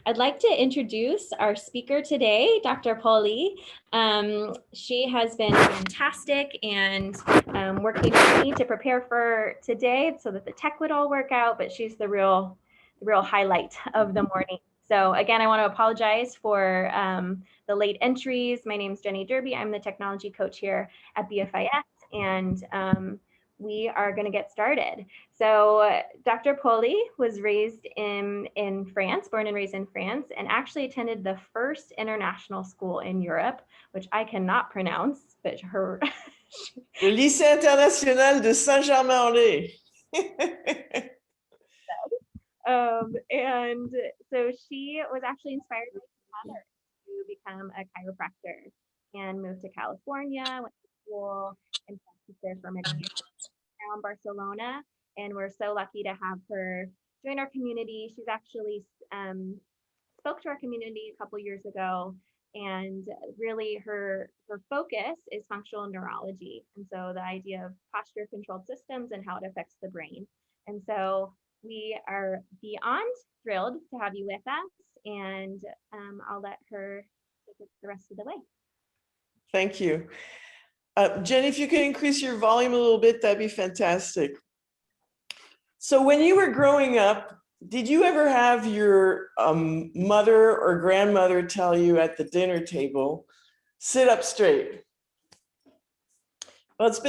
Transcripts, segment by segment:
I'd like to introduce our speaker today, Dr. Poli. She has been fantastic and working with me to prepare for today so that the tech would all work out, but she's the real highlight of the morning. So again, I want to apologize for the late entries. My name is Jenny Derby. I'm the technology coach here at BFIS, and we are going to get started. So Dr. Poli was raised in France, born and raised in France, and actually attended the first international school in Europe, which I cannot pronounce, but her... Le Lycée International de Saint-Germain-en-Laye. And so she was actually inspired by her mother to become a chiropractor and moved to California, went to school, and practiced there for many years now in Barcelona. And we're so lucky to have her join our community. She's actually spoke to our community a couple years ago, and really her focus is functional neurology. And so the idea of posture controlled systems and how it affects the brain. And so we are beyond thrilled to have you with us, and I'll let her take it the rest of the way. Thank you. Jenny, if you could increase your volume a little bit, that'd be fantastic. So when you were growing up, did you ever have your mother or grandmother tell you at the dinner table, sit up straight? Well, it's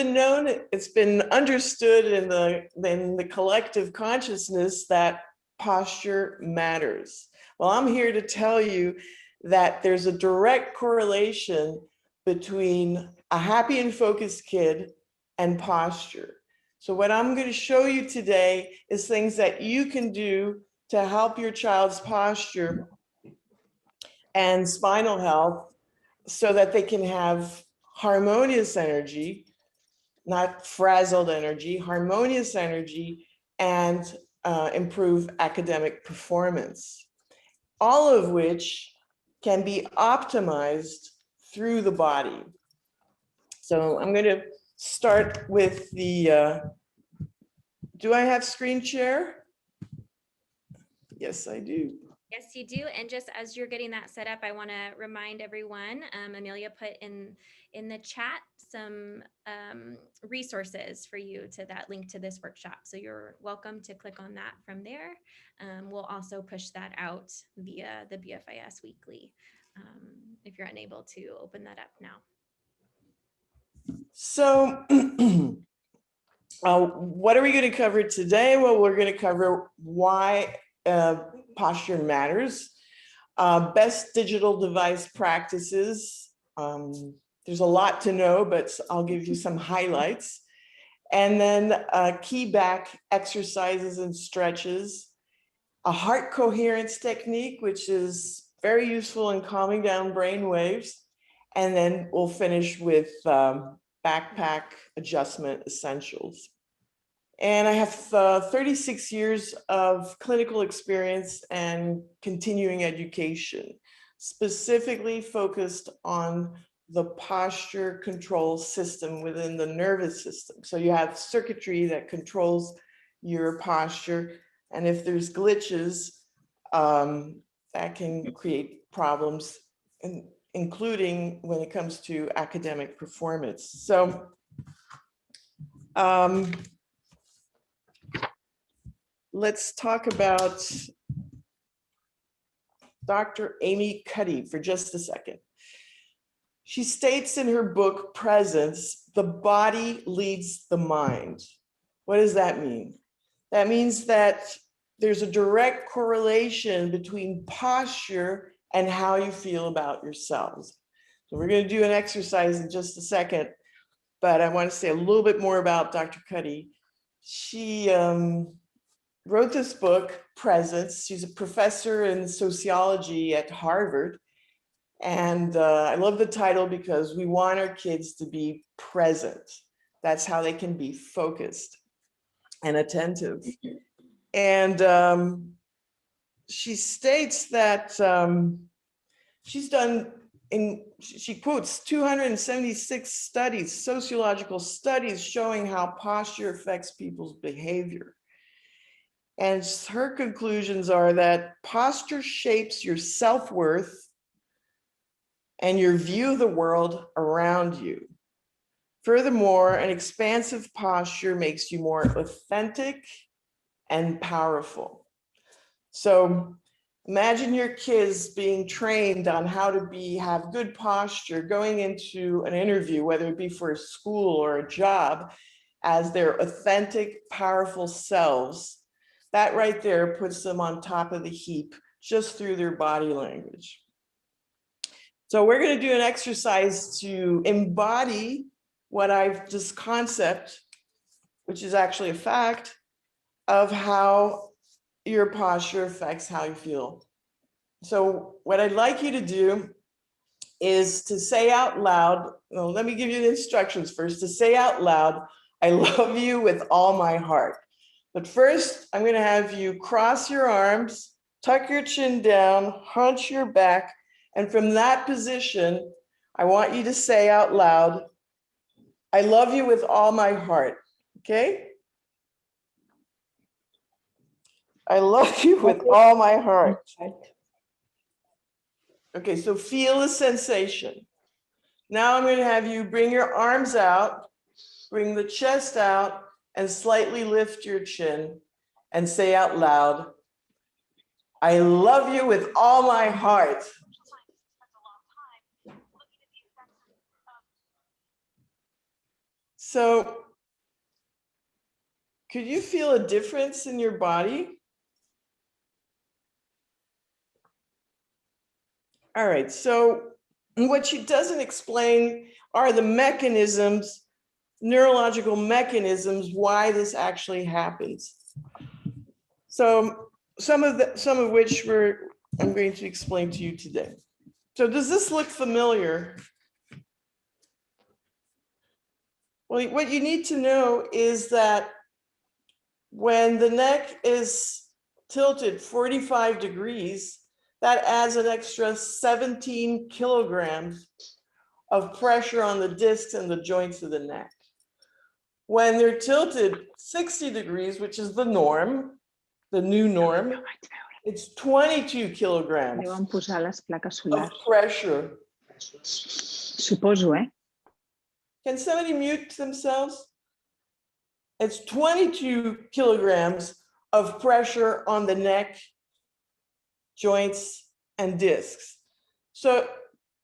been understood in the collective consciousness that posture matters. Well, I'm here to tell you that there's a direct correlation between a happy and focused kid and posture. So what I'm going to show you today is things that you can do to help your child's posture and spinal health so that they can have harmonious energy, not frazzled energy, harmonious energy, and improve academic performance, all of which can be optimized through the body. So I'm going to start with the, do I have screen share? Yes, I do. Yes, you do. And just as you're getting that set up, I want to remind everyone, Amelia put in the chat some resources for you to that link to this workshop. So you're welcome to click on that from there. We'll also push that out via the BFIS Weekly if you're unable to open that up now. So what are we going to cover today? Well, we're going to cover why posture matters, best digital device practices. There's a lot to know, but I'll give you some highlights. And then key back exercises and stretches, a heart coherence technique, which is very useful in calming down brain waves. And then we'll finish with backpack adjustment essentials. And I have 36 years of clinical experience and continuing education, specifically focused on the posture control system within the nervous system. So you have circuitry that controls your posture. And if there's glitches, that can create problems, including when it comes to academic performance. So let's talk about Dr. Amy Cuddy for just a second. She states in her book, Presence, the body leads the mind. What does that mean? That means that there's a direct correlation between posture and how you feel about yourselves. So we're going to do an exercise in just a second, but I want to say a little bit more about Dr. Cuddy. She wrote this book, Presence. She's a professor in sociology at Harvard. And I love the title because we want our kids to be present. That's how they can be focused and attentive. And she states that she's done, she quotes 276 studies, sociological studies showing how posture affects people's behavior. And her conclusions are that posture shapes your self-worth and your view of the world around you. Furthermore, an expansive posture makes you more authentic and powerful. So imagine your kids being trained on how to have good posture going into an interview, whether it be for a school or a job, as their authentic, powerful selves. That right there puts them on top of the heap just through their body language. So we're going to do an exercise to embody this concept, which is actually a fact, of how your posture affects how you feel. So what I'd like you to do is to say out loud, well, let me give you the instructions first, to say out loud, I love you with all my heart. But first, I'm going to have you cross your arms, tuck your chin down, hunch your back, and from that position, I want you to say out loud, I love you with all my heart, okay? I love you with all my heart. Okay, so feel the sensation. Now I'm going to have you bring your arms out, bring the chest out, and slightly lift your chin and say out loud, I love you with all my heart. So, could you feel a difference in your body? All right, so what she doesn't explain are the mechanisms, neurological mechanisms, why this actually happens. So some of which I'm going to explain to you today. So does this look familiar? Well, what you need to know is that when the neck is tilted 45 degrees, that adds an extra 17 kilograms of pressure on the discs and the joints of the neck. When they're tilted 60 degrees, which is the norm, the new norm, it's 22 kilograms Deuen posar les plaques of solars. pressure. Suposo, eh? Can somebody mute themselves? It's 22 kilograms of pressure on the neck, joints, and discs. So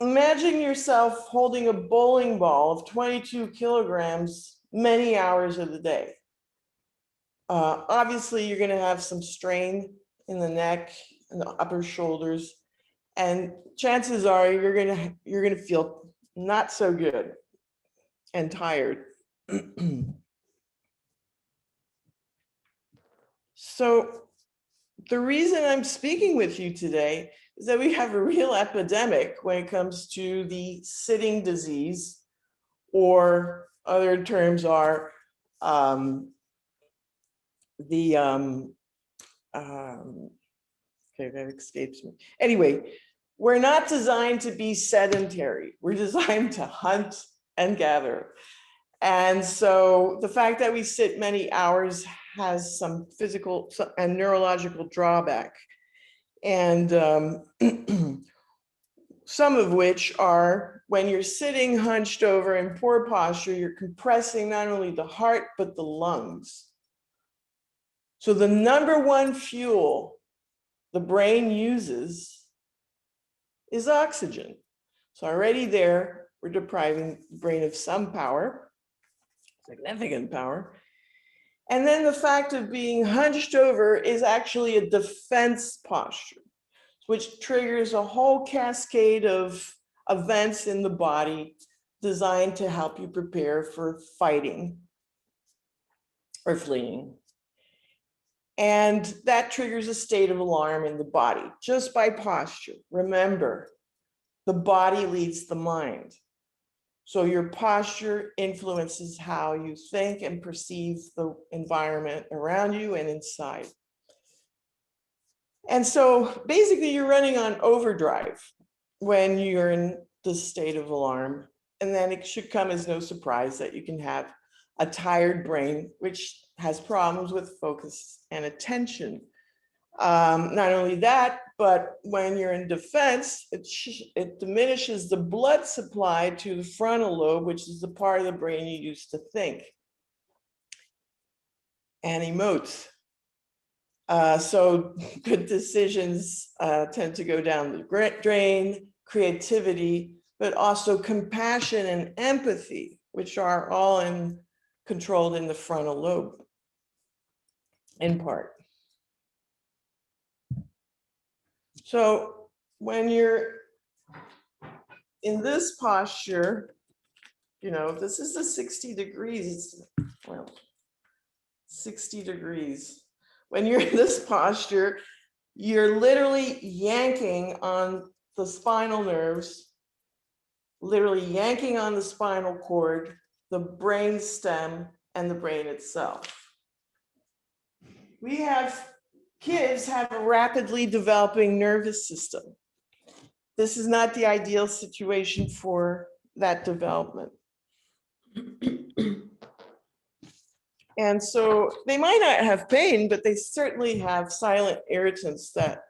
imagine yourself holding a bowling ball of 22 kilograms many hours of the day. Obviously, you're going to have some strain in the neck and the upper shoulders, and chances are you're going to feel not so good and tired. So the reason I'm speaking with you today is that we have a real epidemic when it comes to the sitting disease, or other terms are okay, that escapes me. Anyway, we're not designed to be sedentary. We're designed to hunt and gather. And so the fact that we sit many hours has some physical and neurological drawback. And some of which are when you're sitting hunched over in poor posture, you're compressing not only the heart, but the lungs. So the number one fuel the brain uses is oxygen. So already there, we're depriving the brain of some power, significant power. And then the fact of being hunched over is actually a defense posture, which triggers a whole cascade of events in the body designed to help you prepare for fighting or fleeing. And that triggers a state of alarm in the body just by posture. Remember, the body leads the mind. So your posture influences how you think and perceive the environment around you and inside. And so basically you're running on overdrive when you're in this state of alarm. And then it should come as no surprise that you can have a tired brain, which has problems with focus and attention. Not only that, but when you're in defense, it diminishes the blood supply to the frontal lobe, which is the part of the brain you use to think and emote. So good decisions tend to go down the drain, creativity, but also compassion and empathy, which are all controlled in the frontal lobe, in part. So when you're in this posture, you know, this is the 60 degrees, well, 60 degrees. When you're in this posture, you're literally yanking on the spinal nerves, literally yanking on the spinal cord, the brain stem, and the brain itself. Kids have a rapidly developing nervous system. This is not the ideal situation for that development. And so they might not have pain, but they certainly have silent irritants that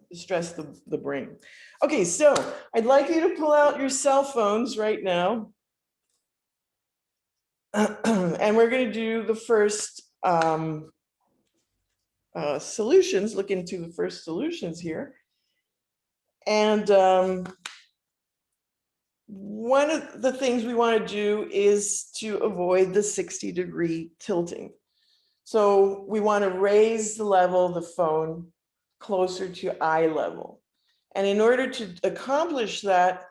distress the brain. Okay, so I'd like you to pull out your cell phones right now. And we're going to do the first solutions, look into the first solutions here. And one of the things we want to do is to avoid the 60-degree tilting. So we want to raise the level of the phone closer to eye level. And in order to accomplish that,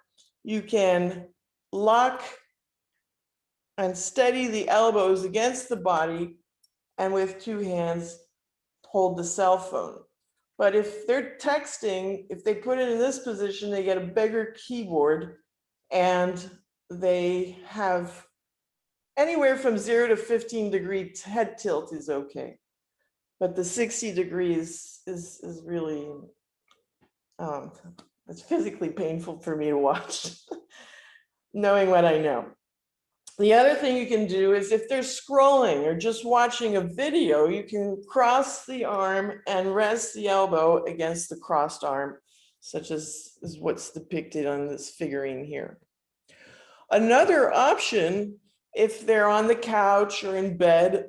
you can lock and steady the elbows against the body, and with two hands, hold the cell phone. But if they're texting, if they put it in this position, they get a bigger keyboard, and they have anywhere from 0 to 15-degree head tilt is okay. But the 60 degrees is really, it's physically painful for me to watch, knowing what I know. The other thing you can do is if they're scrolling or just watching a video, you can cross the arm and rest the elbow against the crossed arm, such as is what's depicted on this figurine here. Another option, if they're on the couch or in bed,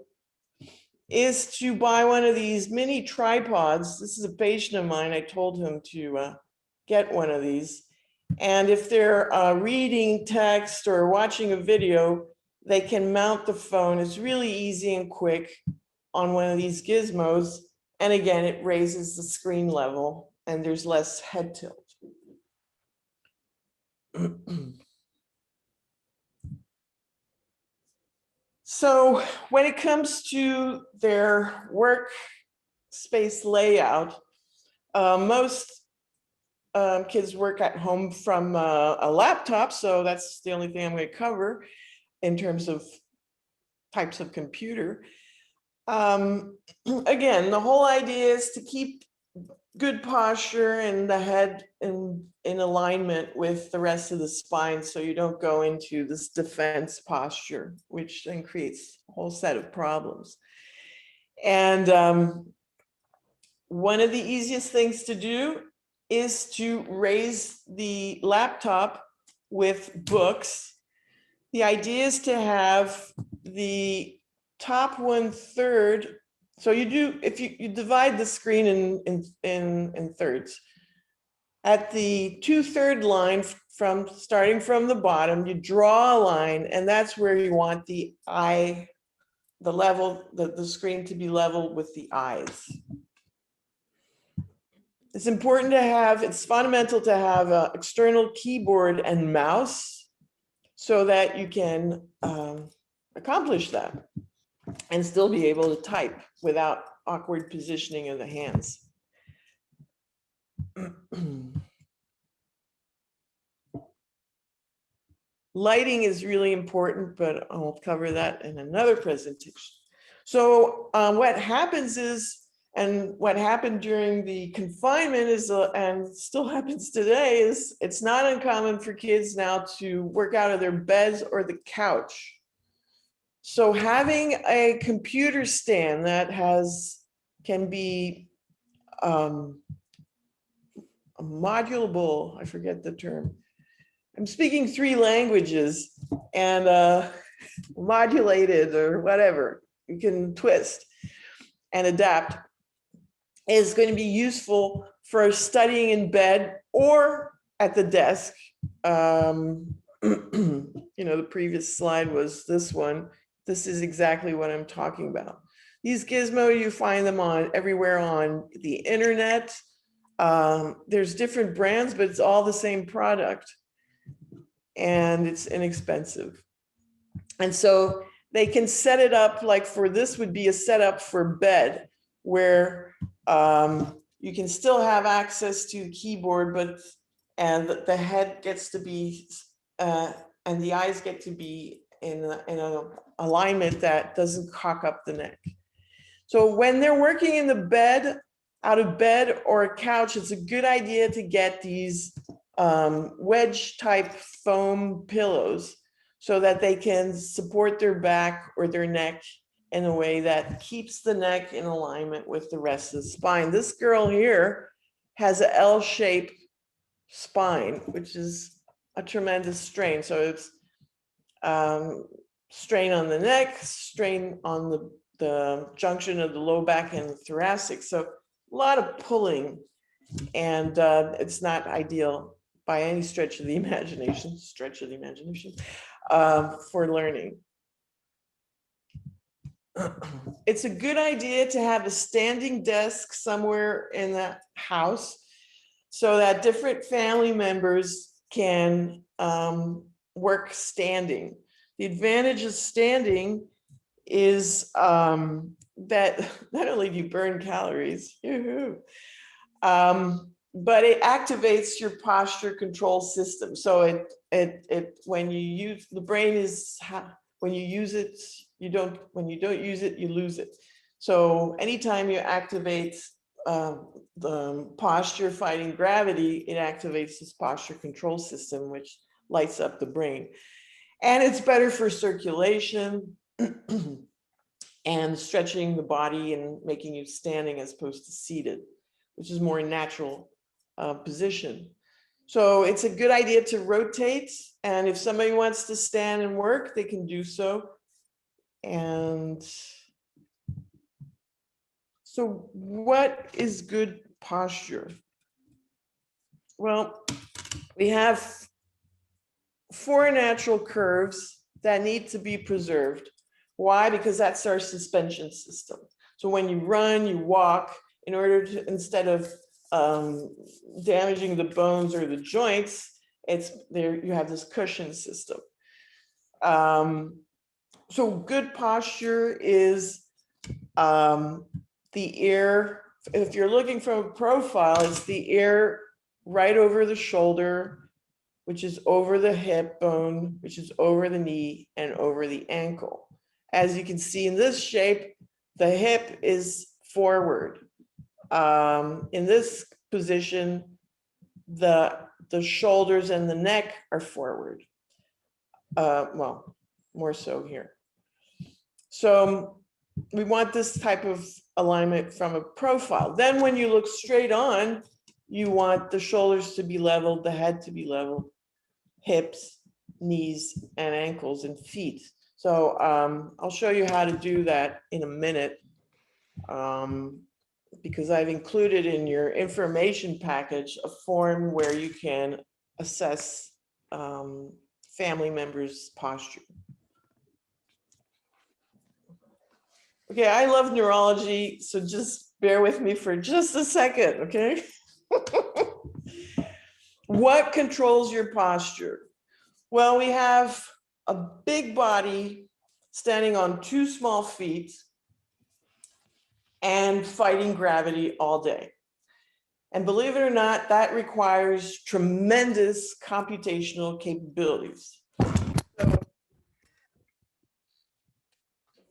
is to buy one of these mini tripods. This is a patient of mine. I told him to get one of these. And if they're reading text or watching a video, they can mount the phone. It's really easy and quick on one of these gizmos. And again, it raises the screen level and there's less head tilt. So when it comes to their workspace layout, most kids work at home from a laptop, so that's the only thing I'm going to cover in terms of types of computer. Again, the whole idea is to keep good posture and the head in alignment with the rest of the spine, so you don't go into this defense posture, which then creates a whole set of problems. And one of the easiest things to do is to raise the laptop with books. The idea is to have the top 1/3. So you do, if you divide the screen in thirds. At the 2/3 line, starting from the bottom, you draw a line, and that's where you want the eye, the screen to be level with the eyes. It's important to have, it's fundamental to have an external keyboard and mouse so that you can accomplish that and still be able to type without awkward positioning of the hands. Lighting is really important, but I'll cover that in another presentation. So what happens is, and what happened during the confinement is, and still happens today, is it's not uncommon for kids now to work out of their beds or the couch. So having a computer stand that can be modulable, I forget the term. I'm speaking 3 languages, and modulated or whatever, you can twist and adapt, is going to be useful for studying in bed or at the desk. The previous slide was this one. This is exactly what I'm talking about. These gizmos, you find them everywhere on the internet. There's different brands, but it's all the same product, and it's inexpensive. And so they can set it up, like for this would be a setup for bed, where you can still have access to the keyboard, and the head gets to be and the eyes get to be in an alignment that doesn't cock up the neck. So when they're working in the bed, out of bed or a couch, it's a good idea to get these wedge type foam pillows so that they can support their back or their neck in a way that keeps the neck in alignment with the rest of the spine. This girl here has an L-shaped spine, which is a tremendous strain. So it's strain on the neck, strain on the junction of the low back and the thoracic. So a lot of pulling, and it's not ideal by any stretch of the imagination, for learning. It's a good idea to have a standing desk somewhere in the house so that different family members can work standing. The advantage of standing is that not only do you burn calories, but it activates your posture control system. So when you use the brain is when you use it, when you don't use it, you lose it. So anytime you activate the posture fighting gravity, it activates this posture control system, which lights up the brain. And it's better for circulation and stretching the body and making you standing as opposed to seated, which is more natural position. So it's a good idea to rotate. And if somebody wants to stand and work, they can do so. And so what is good posture? Well, we have 4 natural curves that need to be preserved. Why? Because that's our suspension system. So when you run, you walk, in order to, instead of damaging the bones or the joints, it's there, you have this cushion system. So good posture is the ear. If you're looking from a profile, it's the ear right over the shoulder, which is over the hip bone, which is over the knee and over the ankle. As you can see in this shape, the hip is forward. In this position, the shoulders and the neck are forward. Well, more so here. So we want this type of alignment from a profile. Then when you look straight on, you want the shoulders to be leveled, the head to be leveled, hips, knees, and ankles and feet. So I'll show you how to do that in a minute, because I've included in your information package a form where you can assess family members' posture. Okay, I love neurology, so just bear with me for just a second, okay? What controls your posture? Well, we have a big body standing on 2 small feet and fighting gravity all day. And believe it or not, that requires tremendous computational capabilities. So,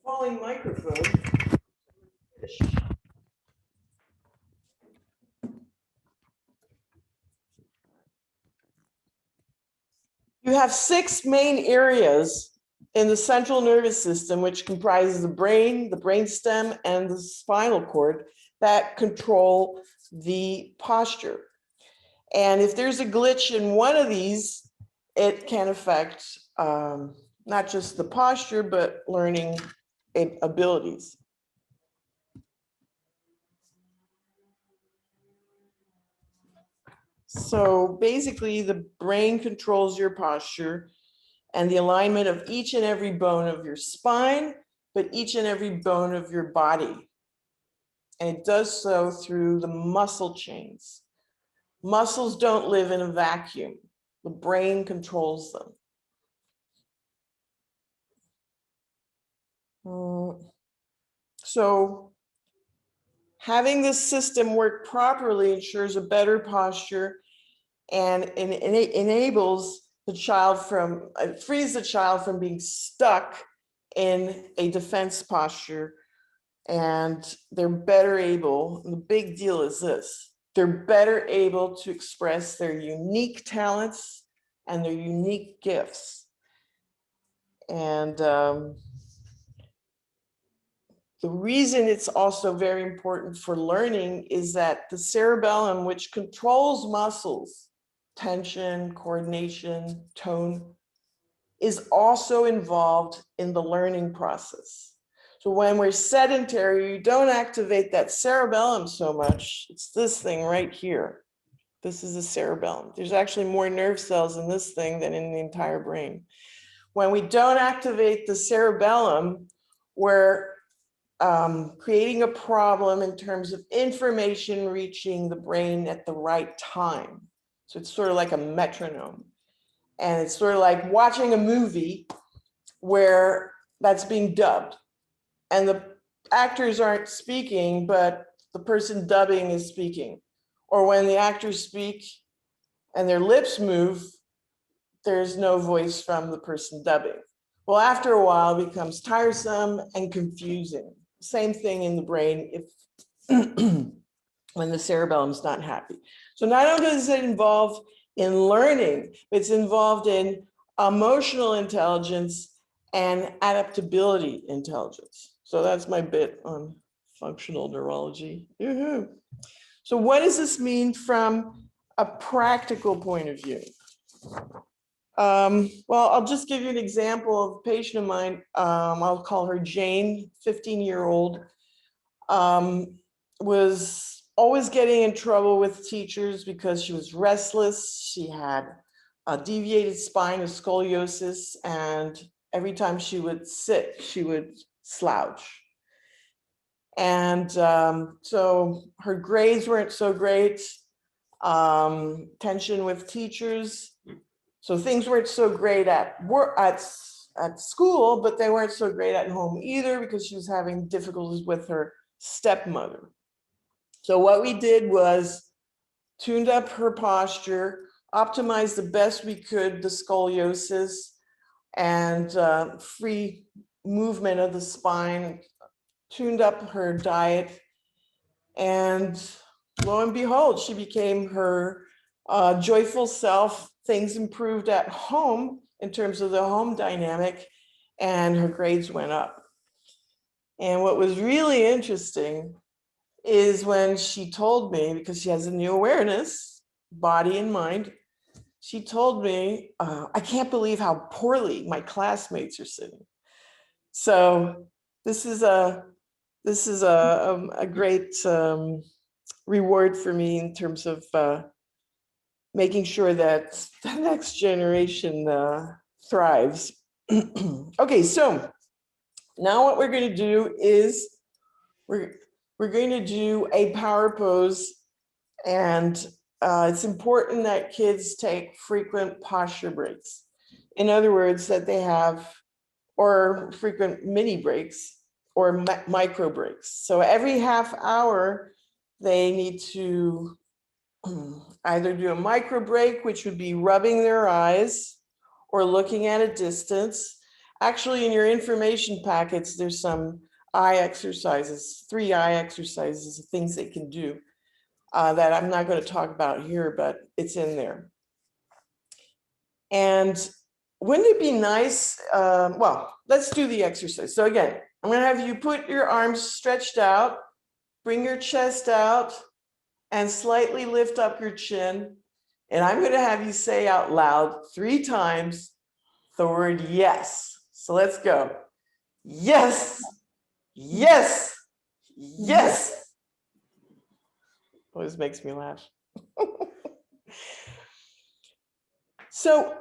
falling microphone. You have 6 main areas in the central nervous system, which comprises the brain, the brainstem, and the spinal cord that control the posture. And if there's a glitch in one of these, it can affect not just the posture, but learning abilities. So basically, the brain controls your posture and the alignment of each and every bone of your spine, but each and every bone of your body. And it does so through the muscle chains. Muscles don't live in a vacuum. The brain controls them. So having this system work properly ensures a better posture and enables the child from, frees the child from being stuck in a defense posture. And they're better able, and the big deal is this, they're better able to express their unique talents and their unique gifts. And the reason it's also very important for learning is that the cerebellum, which controls muscles, tension, coordination, tone, is also involved in the learning process. So when we're sedentary, you don't activate that cerebellum so much. It's this thing right here. This is the cerebellum. There's actually more nerve cells in this thing than in the entire brain. When we don't activate the cerebellum, we're creating a problem in terms of information reaching the brain at the right time. So it's sort of like a metronome. And it's sort of like watching a movie where that's being dubbed and the actors aren't speaking, but the person dubbing is speaking. Or when the actors speak and their lips move, there's no voice from the person dubbing. Well, after a while, it becomes tiresome and confusing. Same thing in the brain if when the cerebellum's not happy. So not only does it involve in learning, it's involved in emotional intelligence and adaptability intelligence. So that's my bit on functional neurology. So what does this mean from a practical point of view? Well, I'll just give you an example of a patient of mine. I'll call her Jane, 15-year-old, was always getting in trouble with teachers because she was restless. She had a deviated spine, a scoliosis, and every time she would sit, she would slouch. And so her grades weren't so great, tension with teachers. So things weren't so great at work, at school, but they weren't so great at home either because she was having difficulties with her stepmother. So what we did was tuned up her posture, optimized the best we could the scoliosis and free movement of the spine, tuned up her diet, and lo and behold, she became her joyful self. Things improved at home in terms of the home dynamic, and her grades went up. And what was really interesting is when she told me, because she has a new awareness, body and mind, she told me, I can't believe how poorly my classmates are sitting. So this is a great reward for me in terms of making sure that the next generation thrives. Okay, so now what we're going to do is we're going to do a power pose, and it's important that kids take frequent posture breaks. In other words, that they have, or frequent mini breaks or micro breaks. So every half hour, they need to either do a micro break, which would be rubbing their eyes or looking at a distance. Actually, in your information packets, there's some eye exercises, 3 eye exercises, things they can do that I'm not going to talk about here, but it's in there. And wouldn't it be nice? Well, let's do the exercise. So again, I'm going to have you put your arms stretched out, bring your chest out, and slightly lift up your chin. And I'm going to have you say out loud 3 times the word yes. So let's go. Yes, yes, yes. Always makes me laugh. So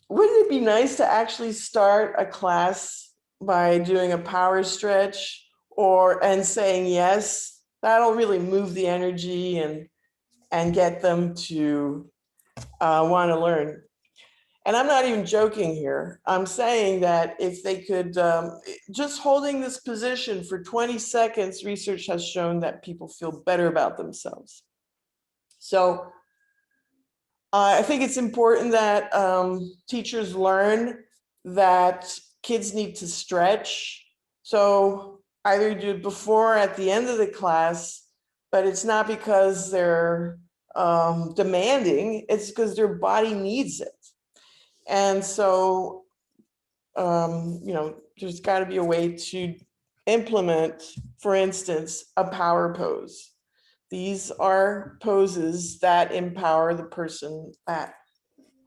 wouldn't it be nice to actually start a class by doing a power stretch and saying yes? That'll really move the energy and get them to want to learn. And I'm not even joking here. I'm saying that if they could, just holding this position for 20 seconds, research has shown that people feel better about themselves. So I think it's important that teachers learn that kids need to stretch. So either do it before or at the end of the class, but it's not because they're demanding, it's because their body needs it. And so, there's got to be a way to implement, for instance, a power pose. These are poses that empower the person that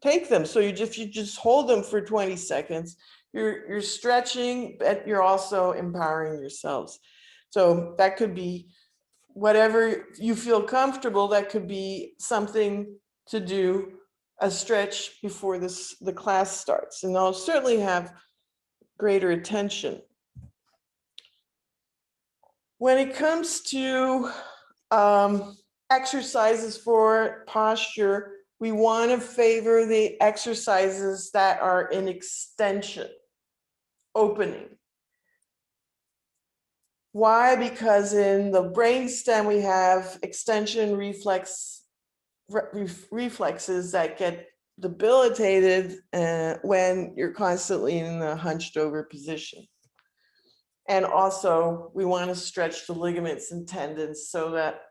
take them. So if you just hold them for 20 seconds, you're stretching, but you're also empowering yourselves. So that could be whatever you feel comfortable. That could be something to do, a stretch before the class starts, and they'll certainly have greater attention. When it comes to exercises for posture, we want to favor the exercises that are in extension, opening. Why? Because in the brainstem we have extension reflexes that get debilitated when you're constantly in the hunched over position. And also we want to stretch the ligaments and tendons so that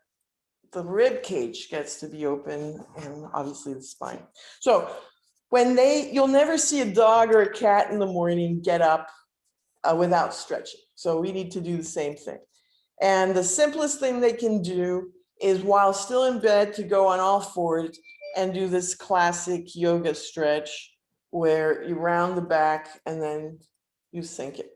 the rib cage gets to be open, and obviously the spine. So you'll never see a dog or a cat in the morning get up without stretching. So we need to do the same thing. And the simplest thing they can do is, while still in bed, to go on all fours and do this classic yoga stretch where you round the back and then you sink it.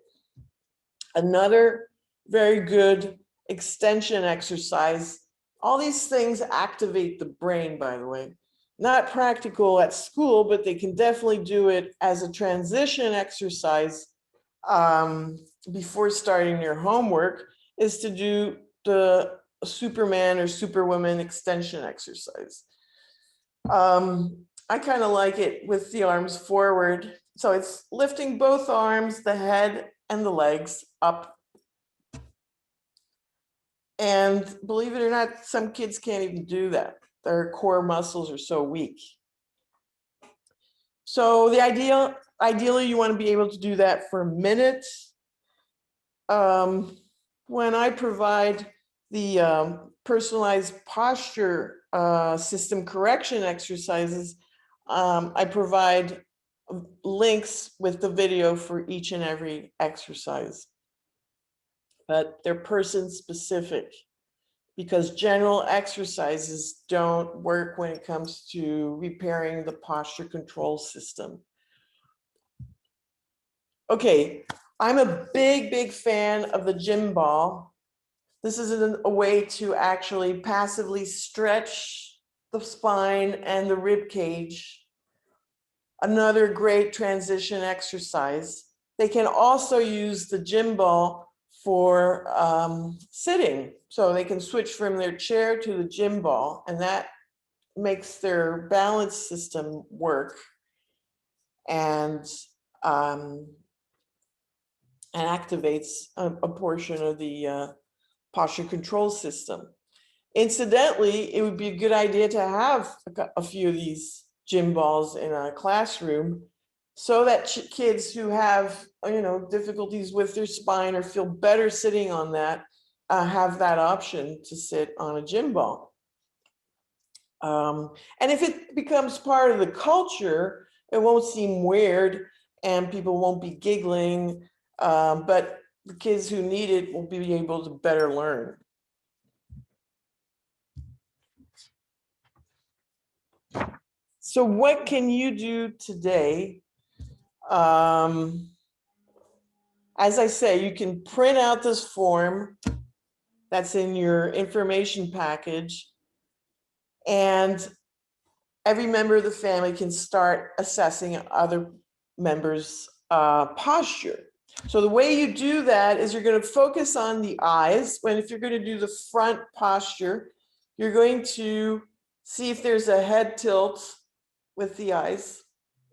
Another very good extension exercise. All these things activate the brain, by the way. Not practical at school, but they can definitely do it as a transition exercise before starting your homework, is to do the Superman or Superwoman extension exercise. I kind of like it with the arms forward. So it's lifting both arms, the head and the legs up. And believe it or not, some kids can't even do that. Their core muscles are so weak. So ideally you want to be able to do that for a minute. When I provide the personalized posture system correction exercises, I provide links with the video for each and every exercise. But they're person specific, because general exercises don't work when it comes to repairing the posture control system. Okay, I'm a big fan of the gym ball. This is a way to actually passively stretch the spine and the rib cage. Another great transition exercise. They can also use the gym ball for sitting. So they can switch from their chair to the gym ball, and that makes their balance system work and activates a portion of the posture control system. Incidentally, it would be a good idea to have a few of these gym balls in a classroom, so that kids who have difficulties with their spine or feel better sitting on that have that option to sit on a gym ball. And if it becomes part of the culture, it won't seem weird and people won't be giggling, but the kids who need it will be able to better learn. So what can you do today? As I say, you can print out this form that's in your information package, and every member of the family can start assessing other members' posture. So the way you do that is you're going to focus on the eyes. If you're going to do the front posture, you're going to see if there's a head tilt with the eyes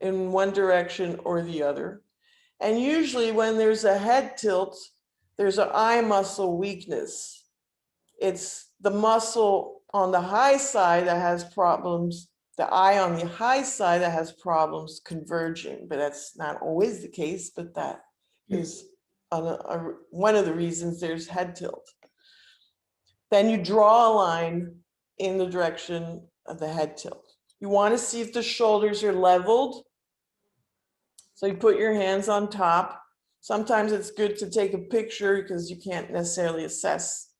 in one direction or the other. And usually when there's a head tilt, there's an eye muscle weakness. It's the muscle on the high side that has problems, the eye on the high side that has problems converging, but that's not always the case, but that is one of the reasons there's head tilt. Then you draw a line in the direction of the head tilt. You want to see if the shoulders are leveled. So you put your hands on top. Sometimes it's good to take a picture because you can't necessarily assess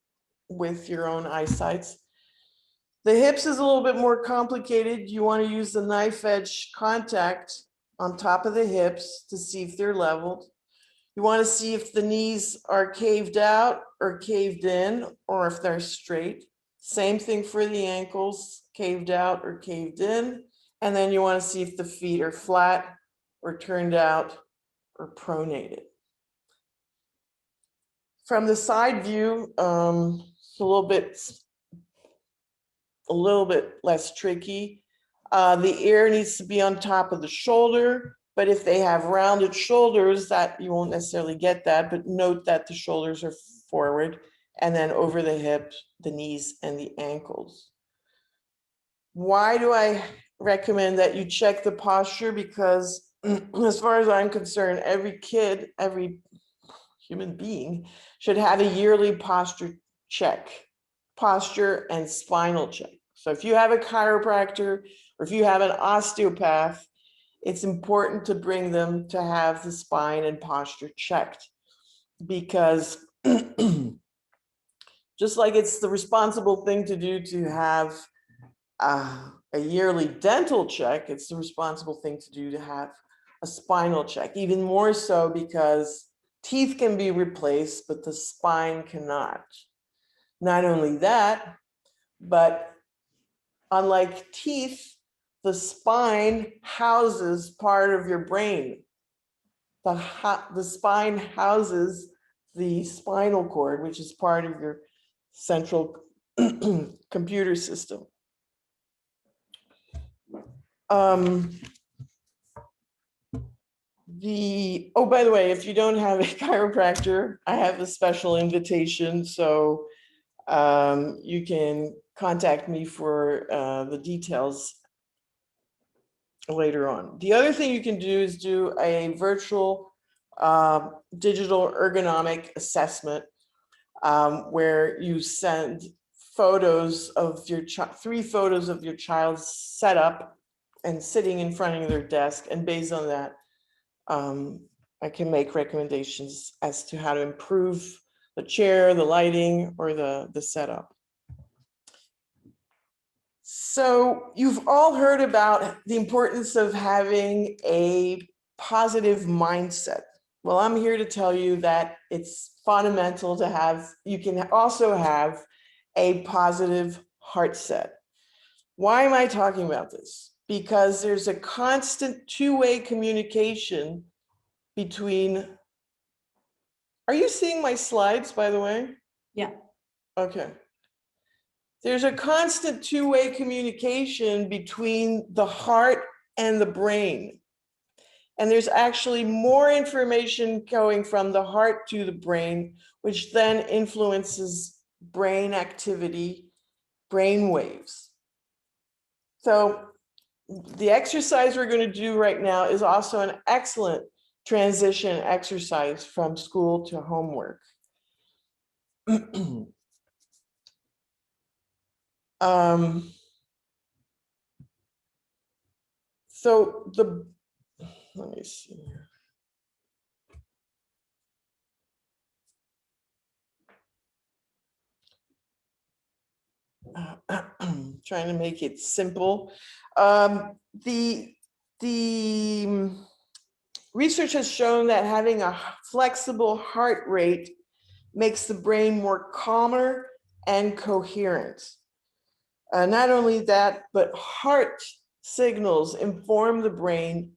with your own eyesight. The hips is a little bit more complicated. You want to use the knife edge contact on top of the hips to see if they're leveled. You want to see if the knees are caved out or caved in, or if they're straight. Same thing for the ankles, caved out or caved in. And then you want to see if the feet are flat or turned out or pronated. From the side view, it's a little bit less tricky. The ear needs to be on top of the shoulder, but if they have rounded shoulders, that you won't necessarily get that, but note that the shoulders are forward, and then over the hips, the knees, and the ankles. Why do I recommend that you check the posture? Because as far as I'm concerned, every kid, every human being should have a yearly posture check, posture and spinal check. So if you have a chiropractor or if you have an osteopath, it's important to bring them to have the spine and posture checked, because just like it's the responsible thing to do to have a yearly dental check, it's the responsible thing to do to have a spinal check, even more so because teeth can be replaced, but the spine cannot. Not only that, but unlike teeth, the spine houses part of your brain. The spine houses the spinal cord, which is part of your central computer system. Oh, by the way, if you don't have a chiropractor, I have a special invitation, so you can contact me for the details later on. The other thing you can do is do a virtual digital ergonomic assessment, where you send photos of your 3 photos of your child's setup and sitting in front of their desk, and based on that, I can make recommendations as to how to improve the chair, the lighting, or the setup. So you've all heard about the importance of having a positive mindset. Well, I'm here to tell you that it's fundamental to have, you can also have a positive heart set. Why am I talking about this? Because there's a constant two-way communication between, are you seeing my slides, by the way? Yeah. Okay. There's a constant two-way communication between the heart and the brain. And there's actually more information going from the heart to the brain, which then influences brain activity, brain waves. So the exercise we're going to do right now is also an excellent transition exercise from school to homework. So the Let me see here. Trying to make it simple. The research has shown that having a flexible heart rate makes the brain more calmer and coherent. Not only that, but heart signals inform the brain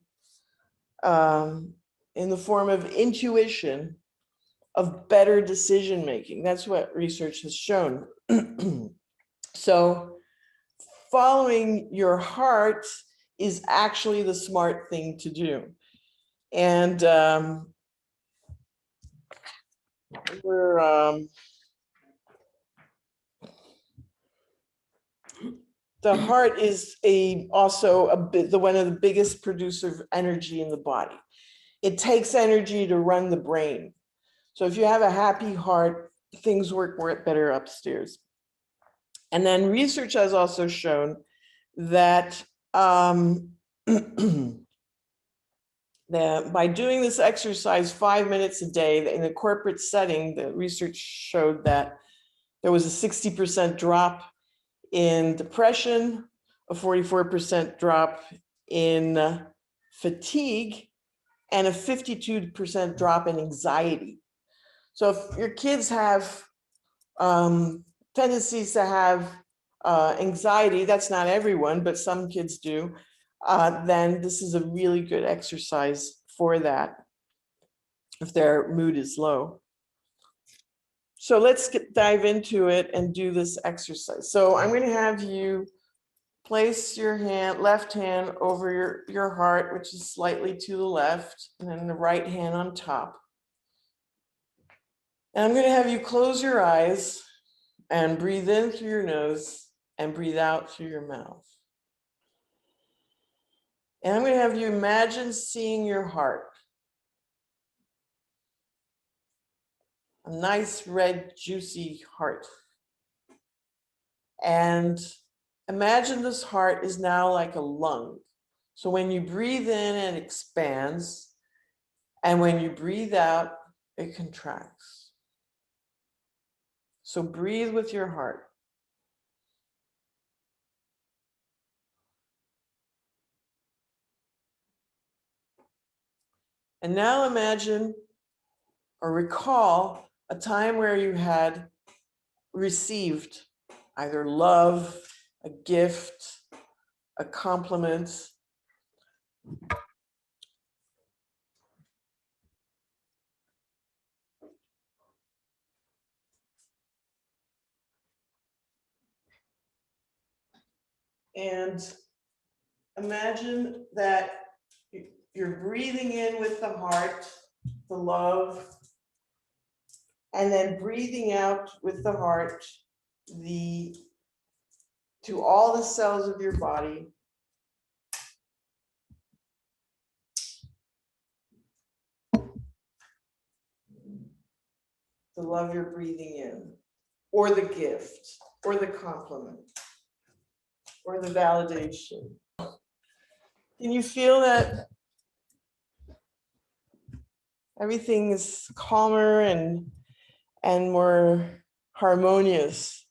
in the form of intuition of better decision making. That's what research has shown. So following your heart is actually the smart thing to do. And the heart is also one of the biggest producers of energy in the body. It takes energy to run the brain. So if you have a happy heart, things work better upstairs. And then research has also shown that that by doing this exercise 5 minutes a day in a corporate setting, the research showed that there was a 60% drop in depression, a 44% drop in fatigue, and a 52% drop in anxiety. So if your kids have tendencies to have anxiety, that's not everyone, but some kids do, then this is a really good exercise for that if their mood is low. So let's dive into it and do this exercise. So I'm going to have you place your left hand over your heart, which is slightly to the left, and then the right hand on top. And I'm going to have you close your eyes and breathe in through your nose and breathe out through your mouth. And I'm going to have you imagine seeing your heart. A nice red juicy heart. And imagine this heart is now like a lung. So when you breathe in, it expands. And when you breathe out, it contracts. So breathe with your heart. And now imagine or recall a time where you had received either love, a gift, a compliment. And imagine that you're breathing in with the heart, the love, and then breathing out with the heart, to all the cells of your body. The love you're breathing in, or the gift, or the compliment, or the validation. Can you feel that everything is calmer and more harmonious?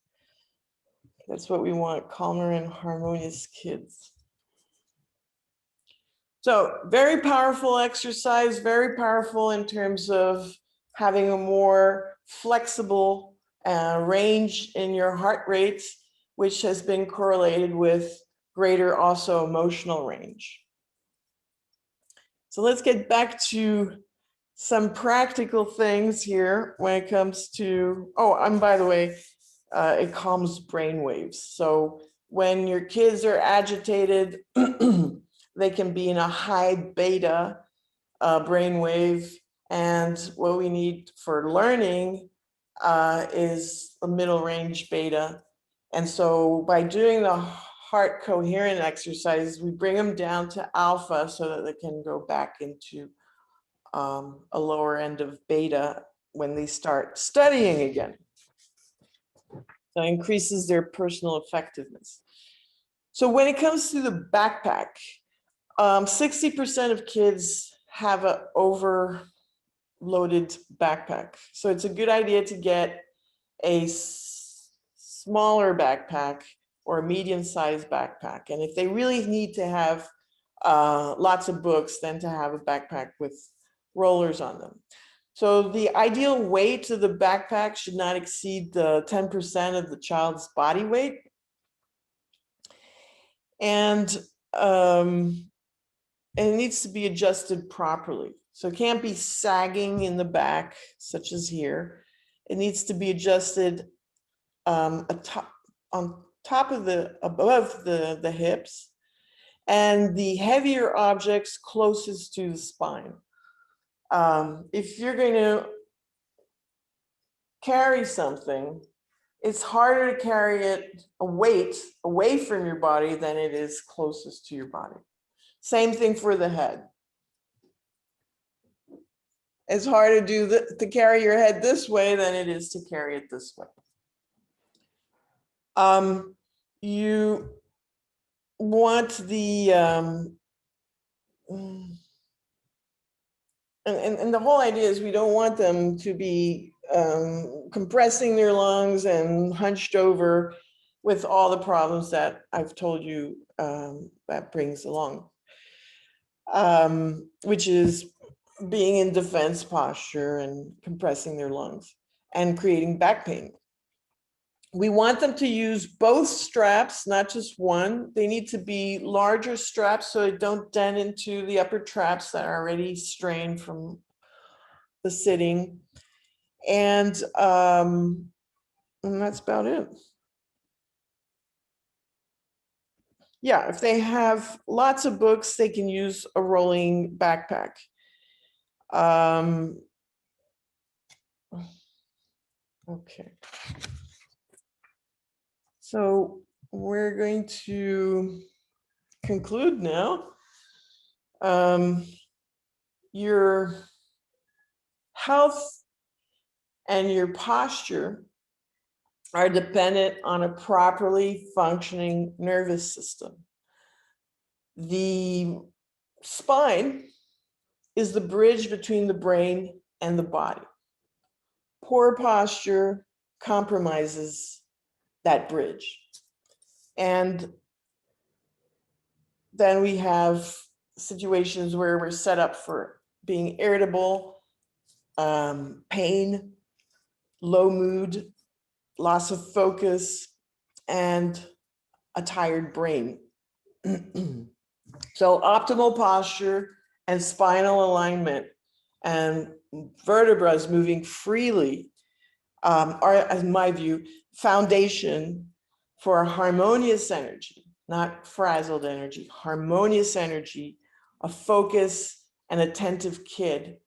That's what we want, calmer and harmonious kids. So very powerful exercise, very powerful in terms of having a more flexible range in your heart rate, which has been correlated with greater also emotional range. So let's get back to some practical things here when it comes to, and by the way, it calms brain waves. So when your kids are agitated, they can be in a high beta brainwave, and what we need for learning is a middle range beta. And so by doing the heart coherent exercises, we bring them down to alpha so that they can go back into a lower end of beta when they start studying again. So it increases their personal effectiveness. So when it comes to the backpack, 60% of kids have an overloaded backpack. So it's a good idea to get a smaller backpack or a medium-sized backpack. And if they really need to have lots of books, then to have a backpack with rollers on them. So the ideal weight of the backpack should not exceed the 10% of the child's body weight. And it needs to be adjusted properly. So it can't be sagging in the back, such as here. It needs to be adjusted on top of above the hips, and the heavier objects closest to the spine. If you're going to carry something, it's harder to carry it, a weight, away from your body than it is closest to your body. Same thing for the head. It's hard to carry your head this way than it is to carry it this way. You want the and the whole idea is we don't want them to be compressing their lungs and hunched over with all the problems that I've told you that brings along, which is being in defense posture and compressing their lungs and creating back pain. We want them to use both straps, not just one. They need to be larger straps so they don't dent into the upper traps that are already strained from the sitting. And that's about it. Yeah, if they have lots of books, they can use a rolling backpack. Okay. So we're going to conclude now. Your health and your posture are dependent on a properly functioning nervous system. The spine is the bridge between the brain and the body. Poor posture compromises that bridge. And then we have situations where we're set up for being irritable, pain, low mood, loss of focus, and a tired brain. So optimal posture and spinal alignment and vertebrae moving freely are, in my view, foundation for a harmonious energy, not frazzled energy, harmonious energy, a focus and attentive kid,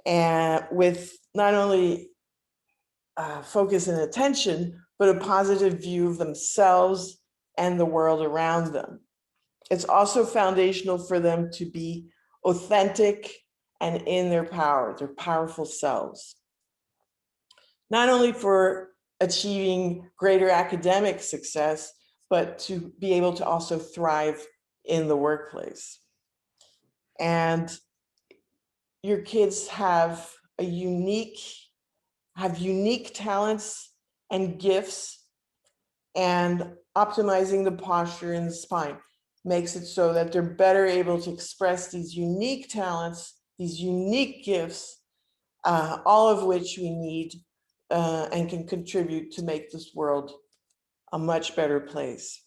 and with not only focus and attention, but a positive view of themselves and the world around them. It's also foundational for them to be authentic and in their power, their powerful selves. Not only for achieving greater academic success, but to be able to also thrive in the workplace. And your kids have unique talents and gifts, and optimizing the posture and the spine makes it so that they're better able to express these unique talents, these unique gifts, all of which we need and can contribute to make this world a much better place.